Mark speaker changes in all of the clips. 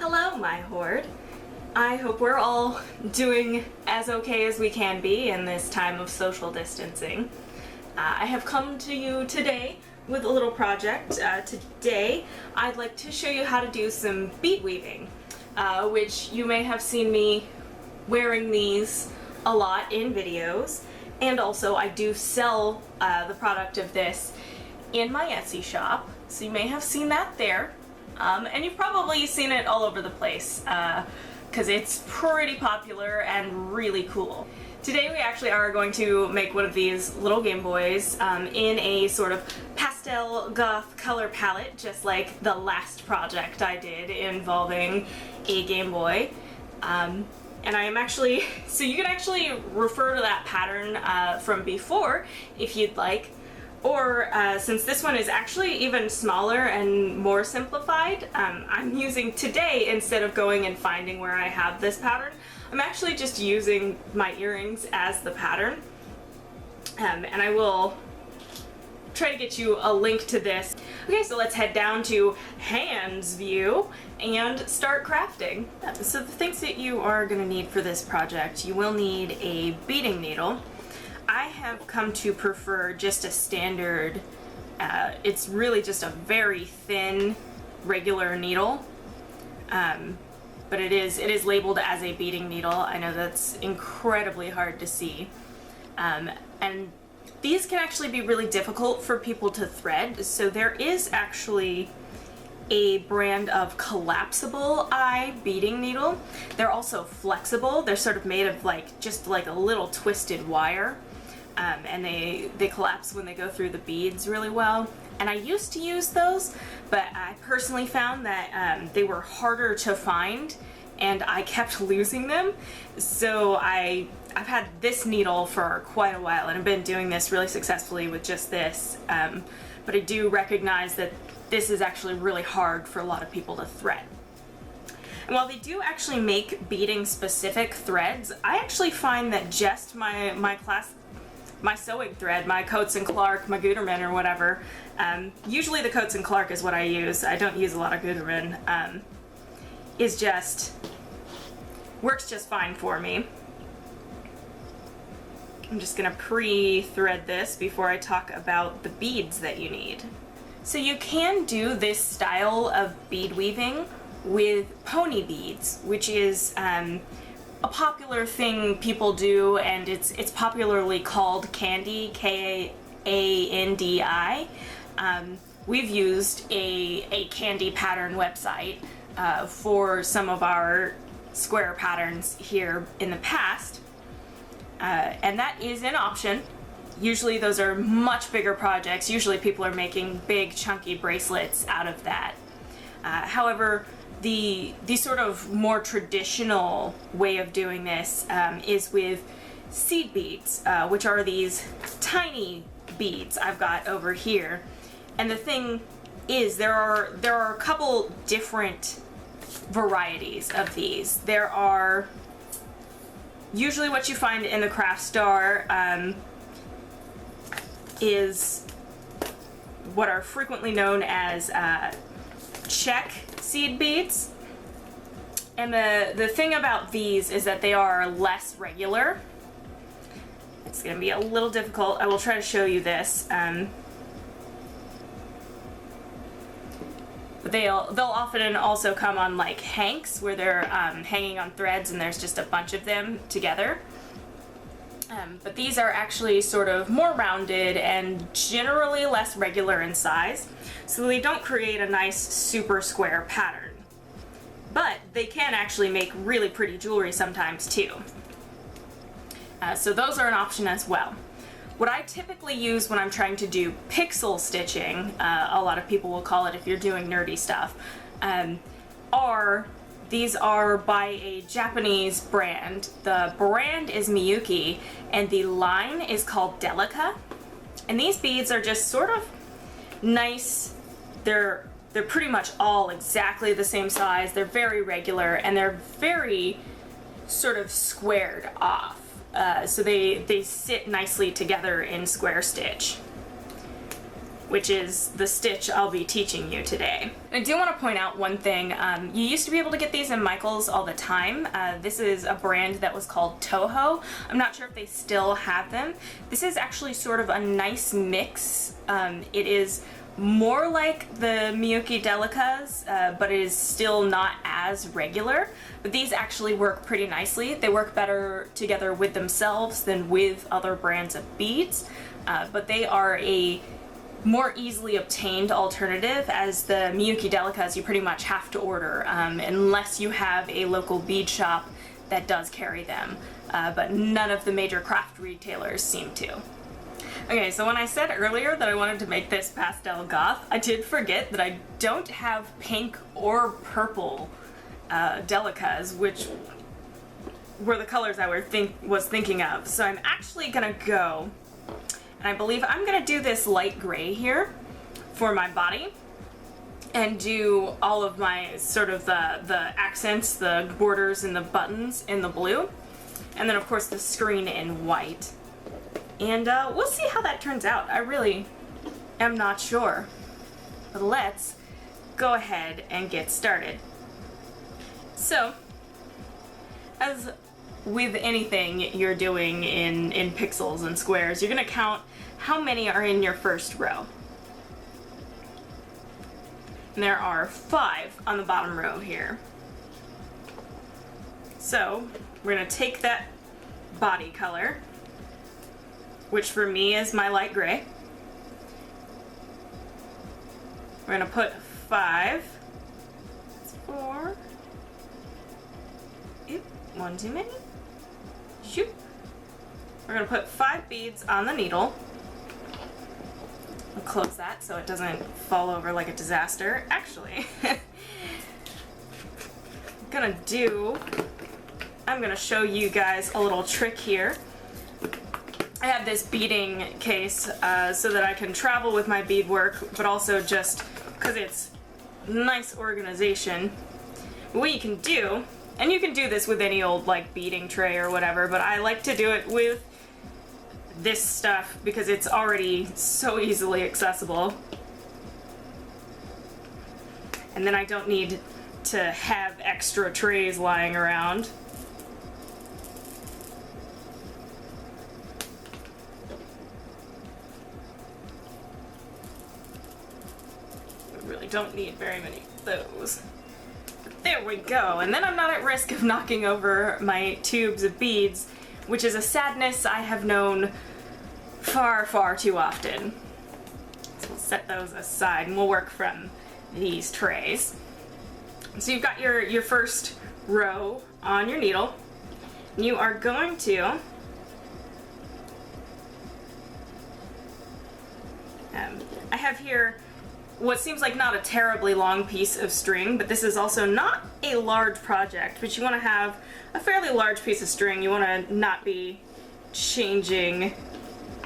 Speaker 1: Hello, my horde. I hope we're all doing as okay as we can be in this time of social distancing. I have come to you today with a little project. Today, I'd like to show you how to do some bead weaving, which you may have seen me wearing these a lot in videos, and also I do sell the product of this in my Etsy shop, so you may have seen that there. And you've probably seen it all over the place, because it's pretty popular and really cool. Today we actually are going to make one of these little Game Boys in a sort of pastel goth color palette, just like the last project I did involving a Game Boy. And I am actually, so you can actually refer to that pattern from before if you'd like. Or since this one is actually even smaller and more simplified, I'm using today, instead of going and finding where I have this pattern, I'm actually just using my earrings as the pattern. And I will try to get you a link to this. Okay, so let's head down to hands view and start crafting. So the things that you are going to need for this project, you will need a beading needle. I have come to prefer just a standard, it's really just a very thin, regular needle, but it is labeled as a beading needle. I know that's incredibly hard to see, and these can actually be really difficult for people to thread, so there is actually a brand of collapsible eye beading needle. They're also flexible. They're sort of made of just like a little twisted wire. And they collapse when they go through the beads really well. And I used to use those, but I personally found that they were harder to find and I kept losing them. So I've had this needle for quite a while and I've been doing this really successfully with just this. But I do recognize that this is actually really hard for a lot of people to thread. And while they do actually make beading specific threads, I actually find that just my sewing thread, my Coats and Clark, my Gutermann or whatever, usually the Coats and Clark is what I use. I don't use a lot of Gutermann, works just fine for me. I'm just gonna pre-thread this before I talk about the beads that you need. So you can do this style of bead weaving with pony beads, which is a popular thing people do, and it's popularly called candy, K-A-N-D-I. We've used a candy pattern website for some of our square patterns here in the past, and that is an option. Usually those are much bigger projects. Usually people are making big chunky bracelets out of that. However, the sort of more traditional way of doing this is with seed beads, which are these tiny beads I've got over here. And the thing is, there are a couple different varieties of these. There are usually what you find in the craft store is what are frequently known as check seed beads. And the thing about these is that they are less regular. It's going to be a little difficult. I will try to show you this. But they'll often also come on like hanks, where they're hanging on threads and there's just a bunch of them together. But these are actually sort of more rounded and generally less regular in size, so they don't create a nice super square pattern. But they can actually make really pretty jewelry sometimes too. So those are an option as well. What I typically use when I'm trying to do pixel stitching, a lot of people will call it if you're doing nerdy stuff, these are by a Japanese brand. The brand is Miyuki, and the line is called Delica. And these beads are just sort of nice. They're pretty much all exactly the same size. They're very regular, and they're very sort of squared off. So they sit nicely together in square stitch. which is the stitch I'll be teaching you today. I do want to point out one thing. You used to be able to get these in Michael's all the time. This is a brand that was called Toho. I'm not sure if they still have them. This is actually sort of a nice mix. It is more like the Miyuki Delicas, but it is still not as regular. But these actually work pretty nicely. They work better together with themselves than with other brands of beads, but they are a more easily obtained alternative, as the Miyuki Delicas you pretty much have to order unless you have a local bead shop that does carry them, but none of the major craft retailers seem to. Okay, so when I said earlier that I wanted to make this pastel goth, I did forget that I don't have pink or purple Delicas, which were the colors I was thinking of. So I'm actually gonna go, and I believe I'm gonna do this light gray here for my body, and do all of my sort of the accents, the borders and the buttons in the blue, and then of course the screen in white. And we'll see how that turns out. I really am not sure. But let's go ahead and get started. So, as with anything you're doing in pixels and squares, you're going to count how many are in your first row. And there are 5 on the bottom row here. So, we're going to take that body color, which for me is my light gray. We're gonna put 5. That's 4. Oop, 1 too many. Shoot. We're gonna put 5 beads on the needle. I'll close that so it doesn't fall over like a disaster. Actually, I'm gonna show you guys a little trick here. I have this beading case so that I can travel with my beadwork, but also just because it's nice organization. What you can do, and you can do this with any old like beading tray or whatever, but I like to do it with this stuff because it's already so easily accessible. And then I don't need to have extra trays lying around. Really don't need very many of those. There we go, and then I'm not at risk of knocking over my tubes of beads, which is a sadness I have known far, far too often. So we'll set those aside and we'll work from these trays. So you've got your first row on your needle. You are going to I have here what seems like not a terribly long piece of string, but this is also not a large project, but you want to have a fairly large piece of string. You want to not be changing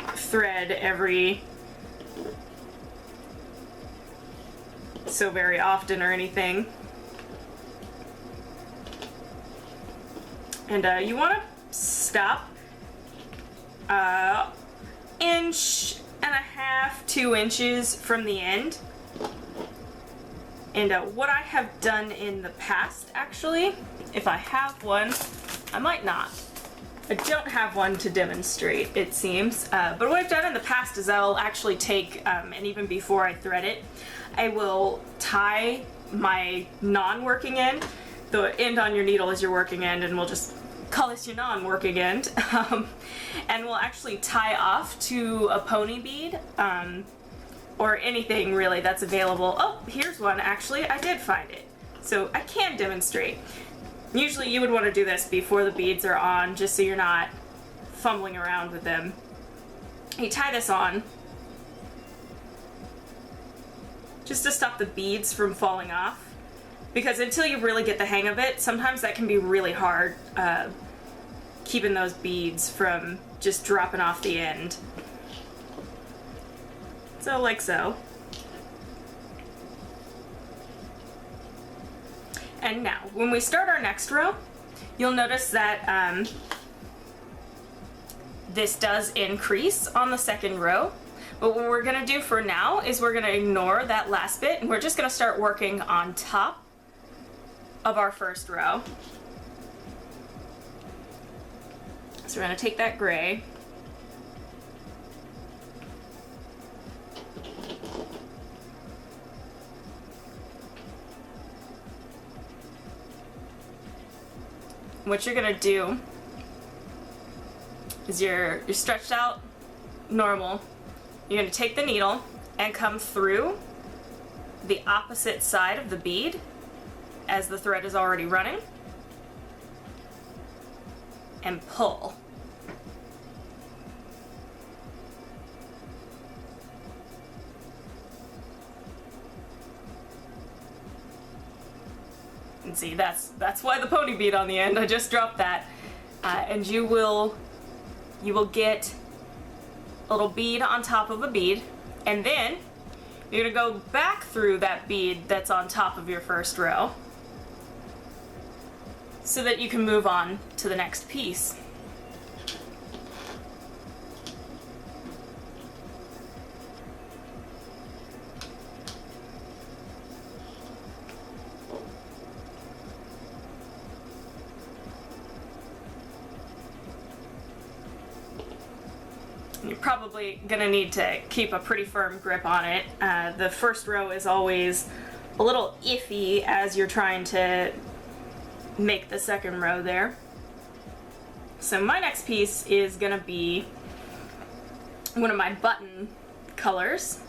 Speaker 1: thread every so very often or anything. And you want to stop 1.5 inches, 2 inches from the end. And what I have done in the past, actually, if I have one, I might not. I don't have one to demonstrate, it seems. But what I've done in the past is I'll actually take, and even before I thread it, I will tie my non-working end. The end on your needle is your working end, and we'll just call this your non-working end. And we'll actually tie off to a pony bead, or anything really that's available. Oh, here's one actually, I did find it. So I can demonstrate. Usually you would want to do this before the beads are on, just so you're not fumbling around with them. You tie this on, just to stop the beads from falling off. Because until you really get the hang of it, sometimes that can be really hard, keeping those beads from just dropping off the end. So, like so. And now, when we start our next row, you'll notice that this does increase on the second row, But what we're gonna do for now is we're gonna ignore that last bit and we're just gonna start working on top of our first row. So we're gonna take that gray, what you're gonna do is you're stretched out normal. You're gonna take the needle and come through the opposite side of the bead as the thread is already running and pull. And see, that's why the pony bead on the end. I just dropped that, and you will get a little bead on top of a bead, and then you're gonna go back through that bead that's on top of your first row so that you can move on to the next piece. You're probably gonna need to keep a pretty firm grip on it. The first row is always a little iffy as you're trying to make the second row there. So my next piece is gonna be one of my button colors.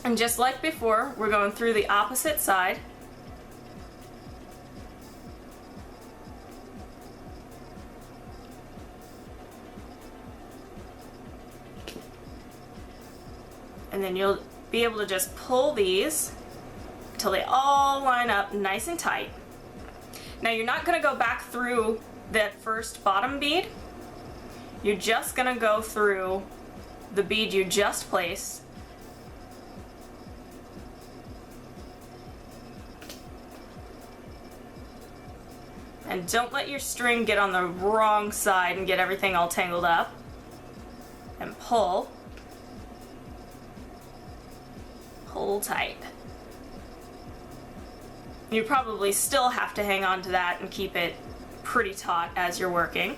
Speaker 1: And just like before, we're going through the opposite side. And then you'll be able to just pull these until they all line up nice and tight. Now you're not gonna go back through that first bottom bead. You're just gonna go through the bead you just placed. And don't let your string get on the wrong side and get everything all tangled up. And pull. Pull tight. You probably still have to hang on to that and keep it pretty taut as you're working.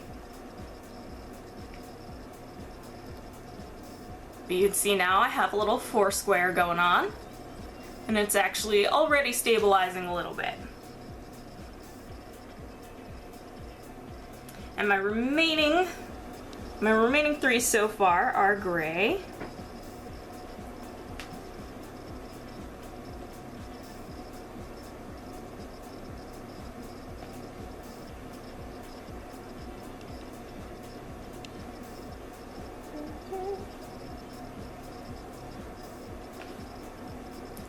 Speaker 1: But you can see now I have a little four square going on, and it's actually already stabilizing a little bit. And my remaining three so far are gray.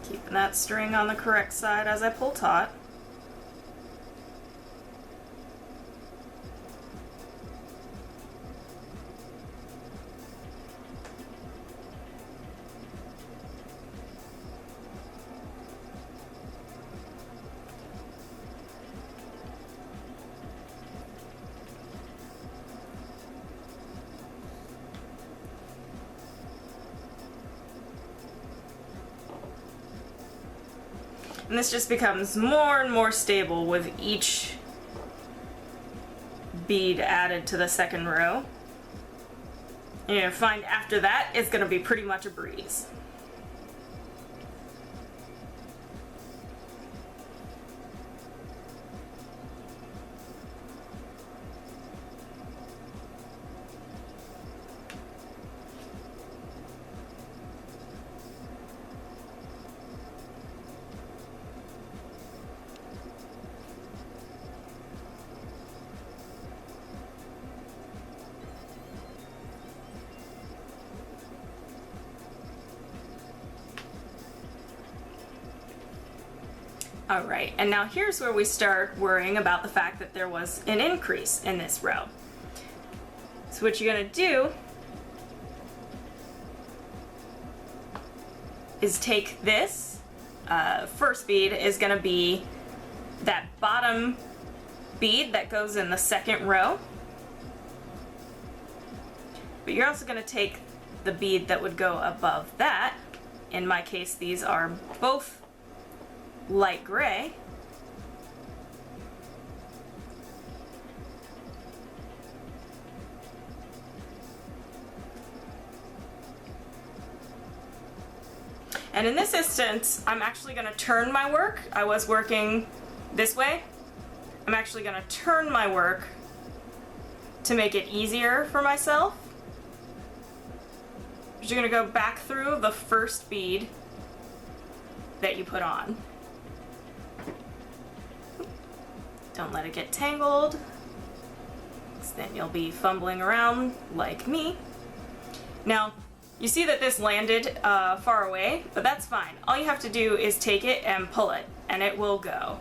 Speaker 1: Keeping that string on the correct side as I pull taut. And this just becomes more and more stable with each bead added to the second row. And you'll find after that it's going to be pretty much a breeze. Alright, and now here's where we start worrying about the fact that there was an increase in this row. So what you're going to do is take this first bead is going to be that bottom bead that goes in the second row. but you're also going to take the bead that would go above that. In my case, these are both light gray. And in this instance, I'm actually going to turn my work. I was working this way. I'm actually going to turn my work to make it easier for myself. You're going to go back through the first bead that you put on. Don't let it get tangled, because then you'll be fumbling around like me. Now, you see that this landed far away, but that's fine. All you have to do is take it and pull it, and it will go.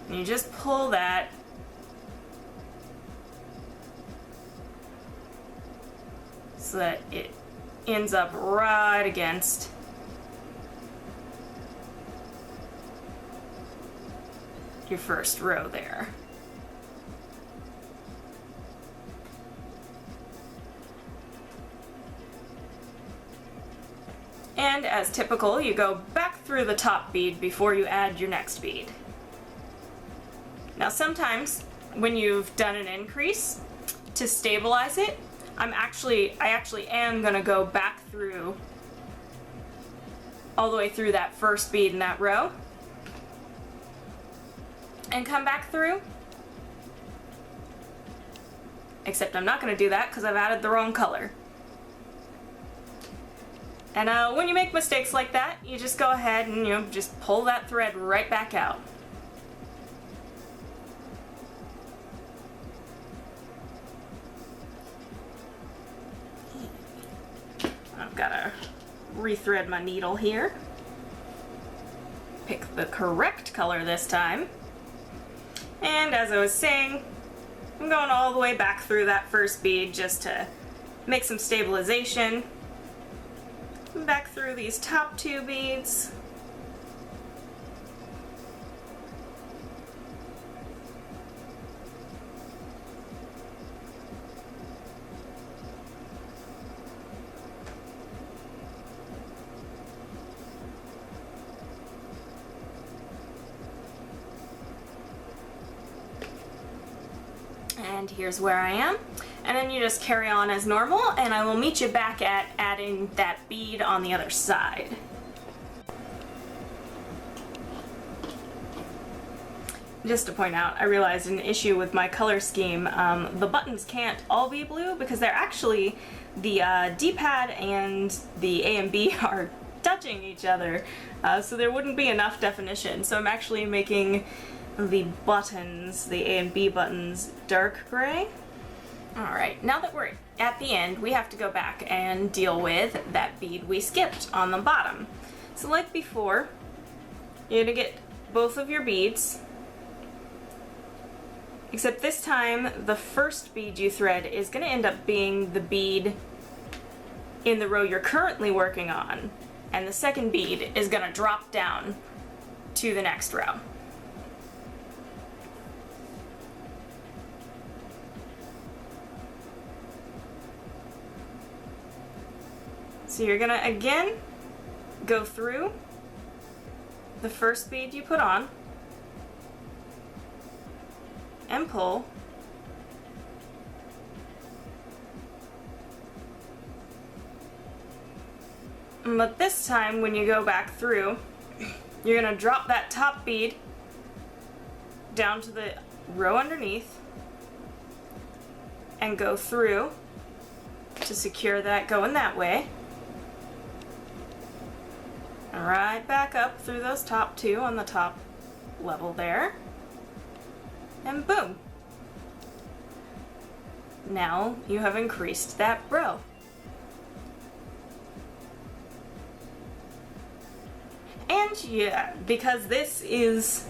Speaker 1: And you just pull that. So that it ends up right against your first row there. And as typical, you go back through the top bead before you add your next bead. Now sometimes when you've done an increase, to stabilize it, I actually am gonna go back through all the way through that first bead in that row and come back through. Except I'm not gonna do that because I've added the wrong color. And when you make mistakes like that, you just go ahead and just pull that thread right back out. I've got to rethread my needle here. Pick the correct color this time. And as I was saying, I'm going all the way back through that first bead just to make some stabilization. Back through these top two beads. And here's where I am. And then you just carry on as normal, and I will meet you back at adding that bead on the other side. Just to point out, I realized an issue with my color scheme. The buttons can't all be blue because they're actually, the D-pad and the A and B are touching each other, so there wouldn't be enough definition. So I'm actually making the buttons, the A and B buttons, dark gray. Alright, now that we're at the end, we have to go back and deal with that bead we skipped on the bottom. So like before, you're going to get both of your beads, except this time the first bead you thread is going to end up being the bead in the row you're currently working on, and the second bead is going to drop down to the next row. So you're gonna again go through the first bead you put on and pull, but this time when you go back through, you're gonna drop that top bead down to the row underneath and go through to secure that going that way. Right back up through those top two on the top level there, and boom. Now you have increased that row. And yeah, because this is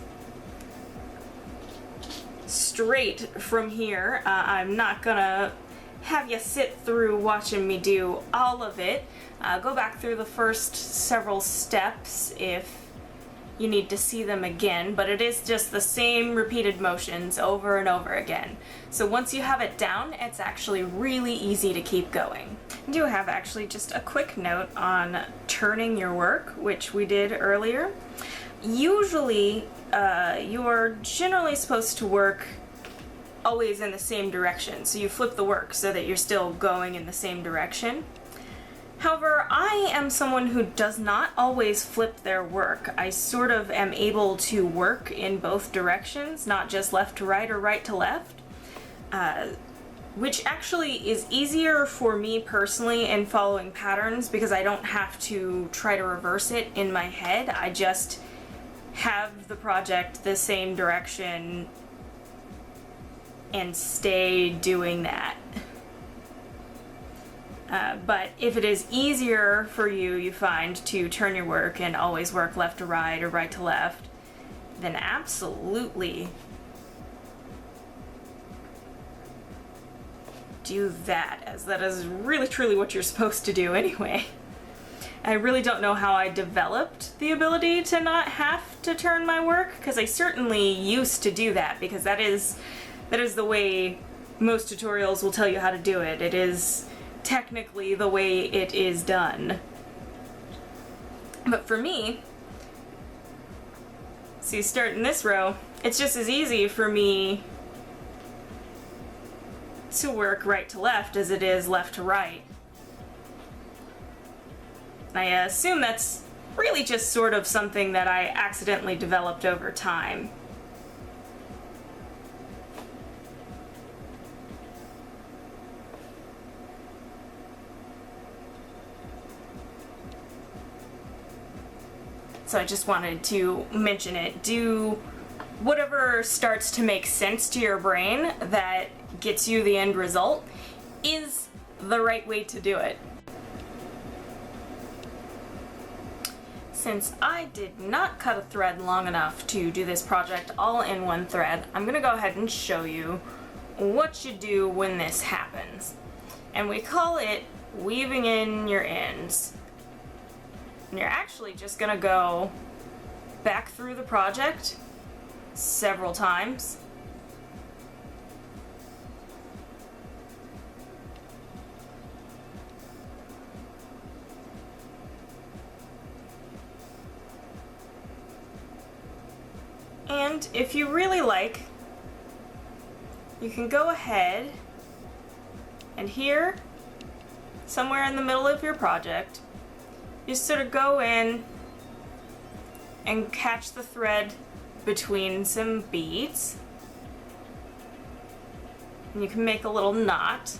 Speaker 1: straight from here, I'm not gonna have you sit through watching me do all of it. Go back through the first several steps if you need to see them again, but it is just the same repeated motions over and over again. So once you have it down, it's actually really easy to keep going. I do have actually just a quick note on turning your work, which we did earlier. Usually, you're generally supposed to work always in the same direction, so you flip the work so that you're still going in the same direction. However, I am someone who does not always flip their work. I sort of am able to work in both directions, not just left to right or right to left, which actually is easier for me personally in following patterns because I don't have to try to reverse it in my head. I just have the project the same direction and stay doing that. But if it is easier for you, you find, to turn your work and always work left to right or right to left, then absolutely do that, as that is really truly what you're supposed to do anyway. I really don't know how I developed the ability to not have to turn my work, because I certainly used to do that, because that is the way most tutorials will tell you how to do it. It is technically the way it is done. But for me, so you start in this row, it's just as easy for me to work right to left as it is left to right. I assume that's really just sort of something that I accidentally developed over time. So I just wanted to mention it. Do whatever starts to make sense to your brain that gets you the end result is the right way to do it. Since I did not cut a thread long enough to do this project all in one thread, I'm going to go ahead and show you what you do when this happens. And we call it weaving in your ends. And you're actually just going to go back through the project several times. And if you really like, you can go ahead and here, somewhere in the middle of your project, you sort of go in and catch the thread between some beads. And you can make a little knot.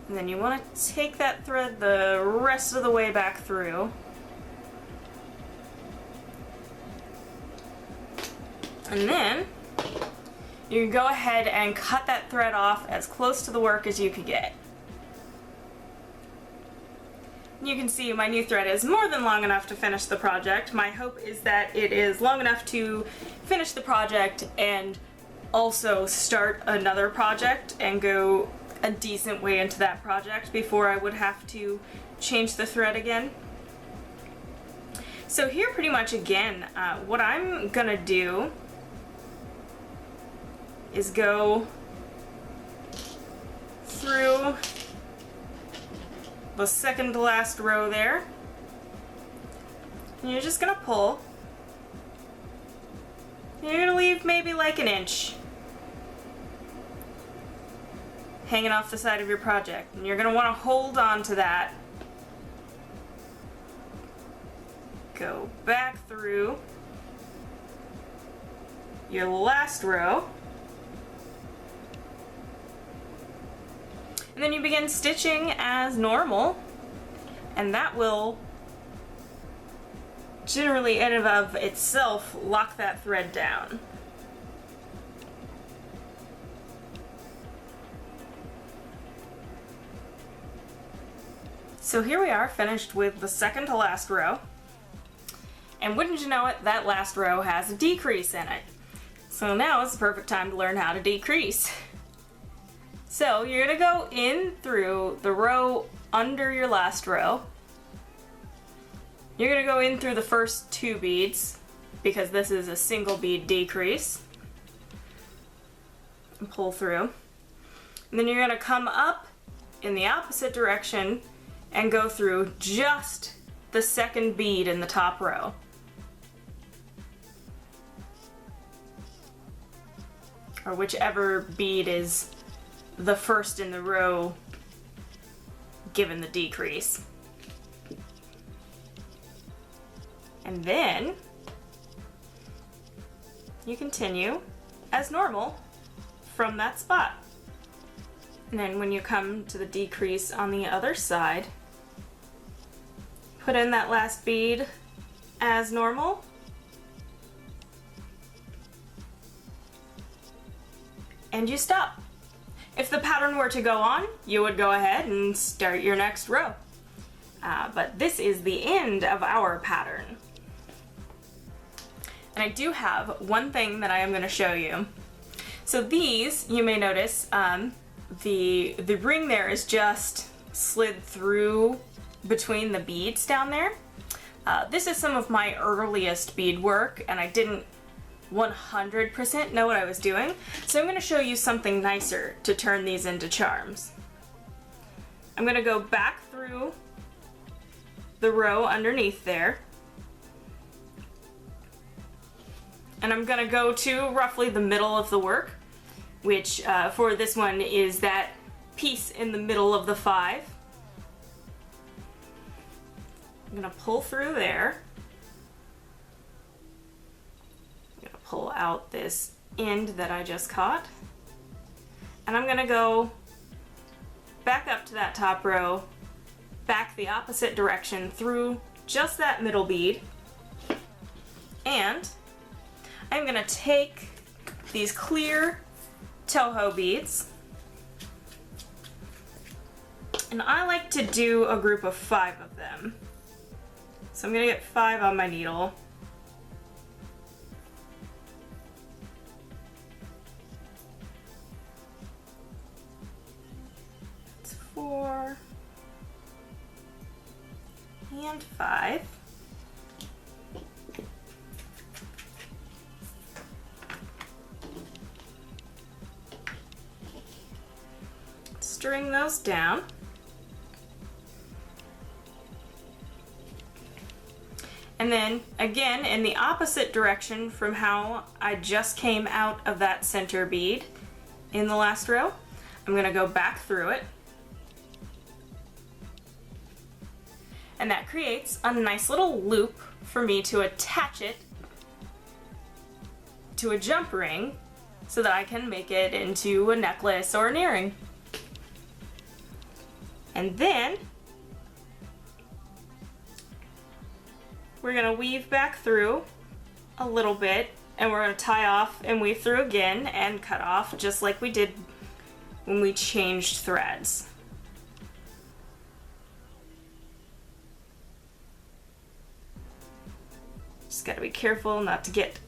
Speaker 1: And then you want to take that thread the rest of the way back through. And then you can go ahead and cut that thread off as close to the work as you can get. You can see my new thread is more than long enough to finish the project. My hope is that it is long enough to finish the project and also start another project and go a decent way into that project before I would have to change the thread again. So here pretty much again, what I'm gonna do is go through the second to last row there. And you're just gonna pull. You're gonna leave maybe like an inch hanging off the side of your project. And you're gonna wanna hold on to that. Go back through your last row. And then you begin stitching as normal, and that will generally in and of itself lock that thread down. So here we are, finished with the second to last row. And wouldn't you know it, that last row has a decrease in it. So now is the perfect time to learn how to decrease. So you're gonna go in through the row under your last row. You're gonna go in through the first 2 beads because this is a single bead decrease. And pull through. And then you're gonna come up in the opposite direction and go through just the 2nd bead in the top row. Or whichever bead is the first in the row given the decrease. And then you continue as normal from that spot. And then when you come to the decrease on the other side, put in that last bead as normal. And you stop. If the pattern were to go on, you would go ahead and start your next row. But this is the end of our pattern. And I do have one thing that I am going to show you. So these, you may notice, the ring there is just slid through between the beads down there. This is some of my earliest beadwork, and I didn't 100% know what I was doing, so I'm going to show you something nicer to turn these into charms. I'm going to go back through the row underneath there, and I'm going to go to roughly the middle of the work, which for this one is that piece in the middle of the 5. I'm going to pull through there. Pull out this end that I just caught, and I'm gonna go back up to that top row, back the opposite direction through just that middle bead, and I'm gonna take these clear Toho beads, and I like to do a group of 5 of them. So I'm gonna get 5 on my needle. That's 4 and 5. String those down. And then again in the opposite direction from how I just came out of that center bead in the last row, I'm going to go back through it. And that creates a nice little loop for me to attach it to a jump ring so that I can make it into a necklace or an earring. And then we're going to weave back through a little bit, and we're going to tie off and weave through again and cut off just like we did when we changed threads. Just got to be careful not to get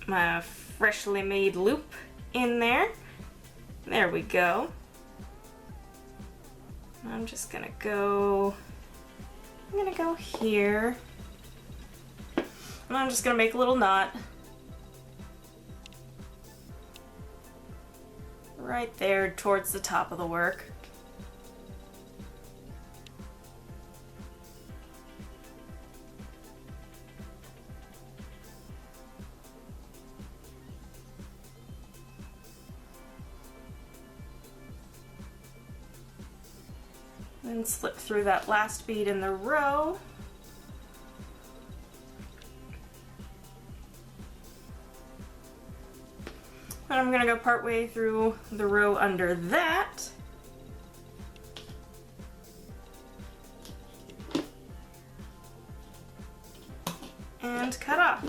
Speaker 1: my freshly made loop in there. There we go. I'm just going to go here. And I'm just going to make a little knot right there towards the top of the work. Then slip through that last bead in the row. And I'm gonna go part way through the row under that. And cut off.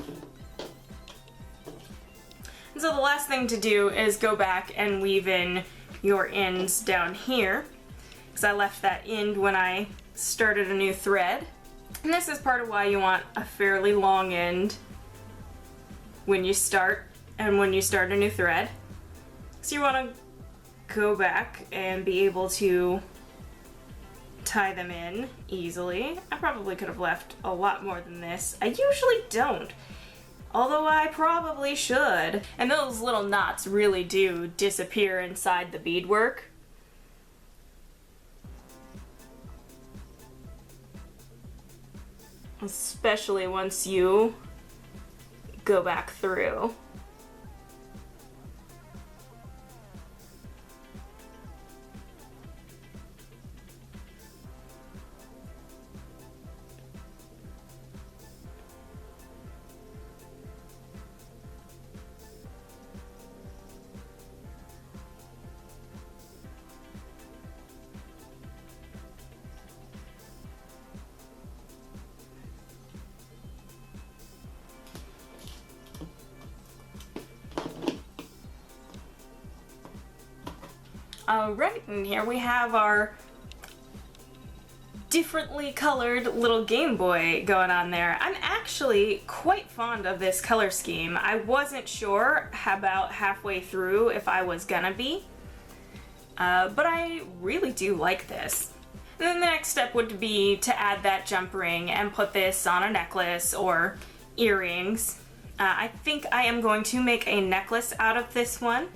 Speaker 1: And so the last thing to do is go back and weave in your ends down here, because I left that end when I started a new thread. And this is part of why you want a fairly long end when you start and when you start a new thread. So you want to go back and be able to tie them in easily. I probably could have left a lot more than this. I usually don't, although I probably should. And those little knots really do disappear inside the beadwork. Especially once you go back through. Alright, and here we have our differently colored little Game Boy going on there. I'm actually quite fond of this color scheme. I wasn't sure about halfway through if I was gonna be, but I really do like this. And then the next step would be to add that jump ring and put this on a necklace or earrings. I think I am going to make a necklace out of this one.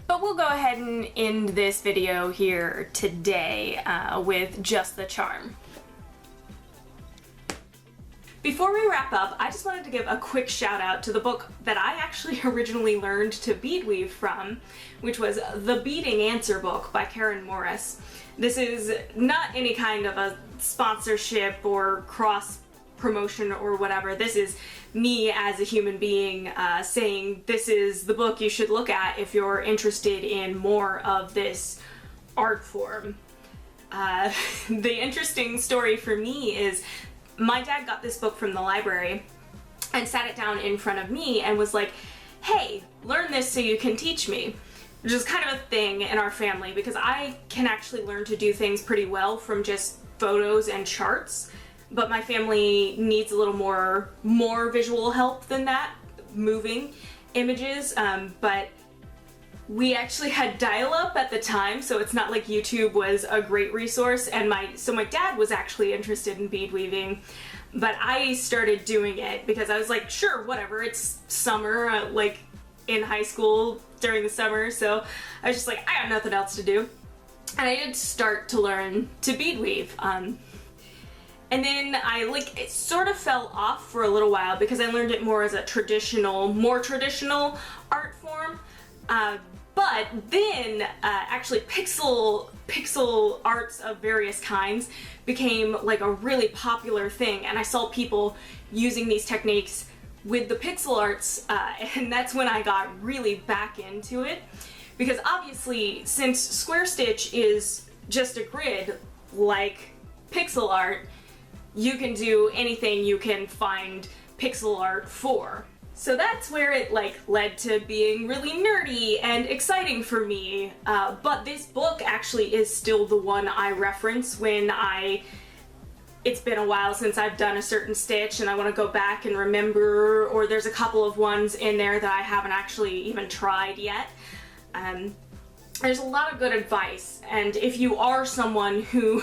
Speaker 1: But we'll go ahead and end this video here today with just the charm. Before we wrap up, I just wanted to give a quick shout out to the book that I actually originally learned to bead weave from, which was The Beading Answer Book by Karen Morris. This is not any kind of a sponsorship or cross promotion or whatever. This is me as a human being saying this is the book you should look at if you're interested in more of this art form. The interesting story for me is my dad got this book from the library and sat it down in front of me and was like, hey, learn this so you can teach me. Which is kind of a thing in our family because I can actually learn to do things pretty well from just photos and charts. But my family needs a little more visual help than that, moving images, but we actually had dial-up at the time, so it's not like YouTube was a great resource, and so my dad was actually interested in bead weaving, but I started doing it because I was like, sure, whatever, it's summer, like in high school during the summer, so I was just like, I have nothing else to do. And I did start to learn to bead weave. And then it sort of fell off for a little while because I learned it more as a more traditional art form. But then actually pixel arts of various kinds became like a really popular thing, and I saw people using these techniques with the pixel arts, and that's when I got really back into it. Because obviously, since square stitch is just a grid like pixel art, you can do anything you can find pixel art for. So that's where it led to being really nerdy and exciting for me. But this book actually is still the one I reference when it's been a while since I've done a certain stitch and I want to go back and remember, or there's a couple of ones in there that I haven't actually even tried yet. There's a lot of good advice, and if you are someone who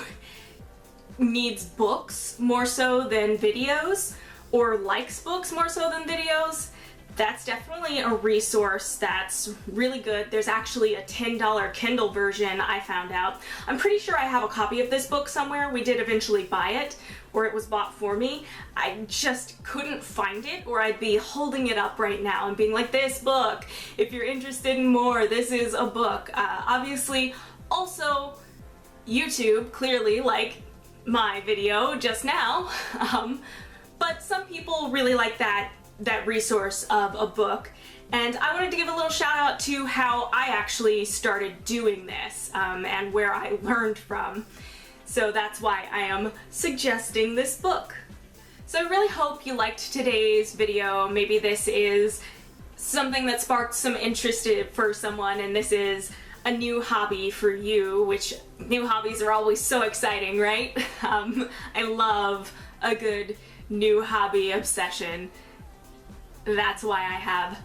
Speaker 1: needs books more so than videos, or likes books more so than videos, that's definitely a resource that's really good. There's actually a $10 Kindle version I found out. I'm pretty sure I have a copy of this book somewhere. We did eventually buy it, or it was bought for me. I just couldn't find it, or I'd be holding it up right now and being like, this book, if you're interested in more, this is a book. Obviously, also YouTube, clearly, like my video just now, but some people really like that resource of a book, and I wanted to give a little shout out to how I actually started doing this and where I learned from. So that's why I am suggesting this book. So I really hope you liked today's video. Maybe this is something that sparked some interest for someone, and this is a new hobby for you, which new hobbies are always so exciting, right? I love a good new hobby obsession. That's why I have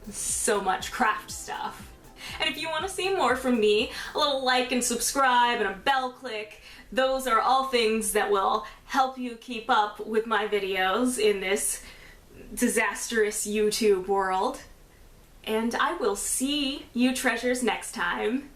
Speaker 1: so much craft stuff. And if you want to see more from me, a little like and subscribe and a bell click, those are all things that will help you keep up with my videos in this disastrous YouTube world. And I will see you treasures next time.